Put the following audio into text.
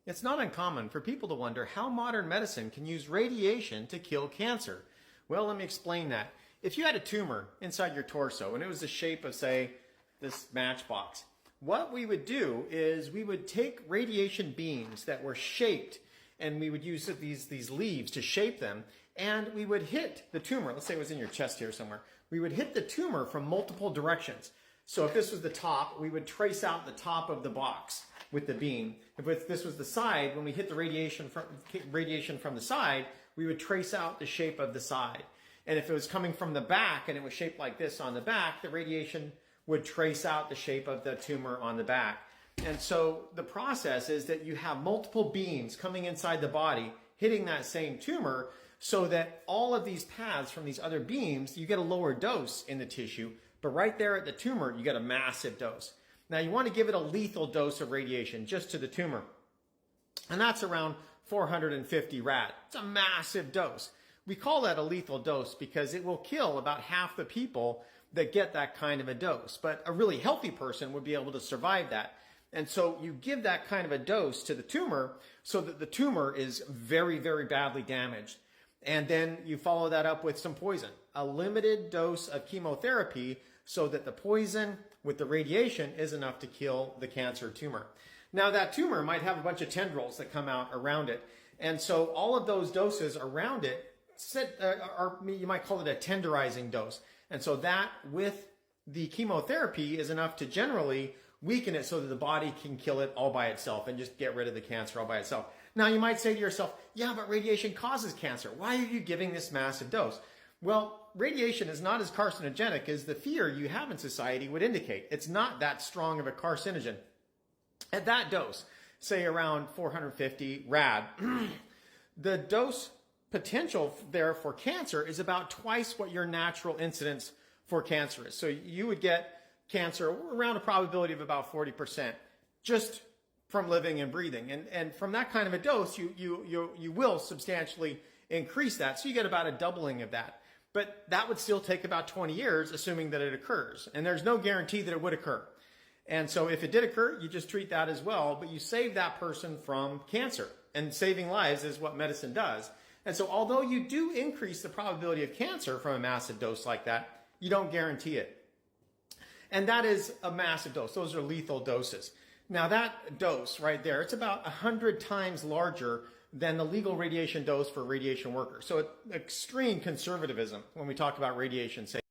It's not uncommon for people to wonder how modern medicine can use radiation to kill cancer. Well, let me explain that. If you had a tumor inside your torso and it was the shape of, say, this matchbox, what we would do is we would take radiation beams that were shaped, and we would use these leaves to shape them, and we would hit the tumor. Let's say it was in your chest here somewhere. We would hit the tumor from multiple directions. So if this was the top, we would trace out the top of the box with the beam. If this was the side, when we hit the radiation from the side, we would trace out the shape of the side. And if it was coming from the back and it was shaped like this on the back, the radiation would trace out the shape of the tumor on the back. And so the process is that you have multiple beams coming inside the body, hitting that same tumor, so that all of these paths from these other beams, you get a lower dose in the tissue, but right there at the tumor, you get a massive dose. Now you want to give it a lethal dose of radiation just to the tumor. And that's around 450 rad. It's a massive dose. We call that a lethal dose because it will kill about half the people that get that kind of a dose. But a really healthy person would be able to survive that. And so you give that kind of a dose to the tumor so that the tumor is very, very badly damaged. And then you follow that up with some poison, a limited dose of chemotherapy so that the poison with the radiation is enough to kill the cancer tumor. Now that tumor might have a bunch of tendrils that come out around it. And so all of those doses around it, you might call it a tenderizing dose. And so that with the chemotherapy is enough to generally weaken it so that the body can kill it all by itself and just get rid of the cancer all by itself. Now you might say to yourself, yeah, but radiation causes cancer. Why are you giving this massive dose? Well, radiation is not as carcinogenic as the fear you have in society would indicate. It's not that strong of a carcinogen. At that dose, say around 450 rad, the dose potential there for cancer is about twice what your natural incidence for cancer is. So you would get cancer around a probability of about 40% just from living and breathing. And from that kind of a dose, you will substantially increase that. So you get about a doubling of that. But that would still take about 20 years, assuming that it occurs. And there's no guarantee that it would occur. And so if it did occur, you just treat that as well, but you save that person from cancer. And saving lives is what medicine does. And so although you do increase the probability of cancer from a massive dose like that, you don't guarantee it. And that is a massive dose. Those are lethal doses. Now that dose right there, it's about 100 times larger than the legal radiation dose for radiation workers. So extreme conservatism when we talk about radiation safety.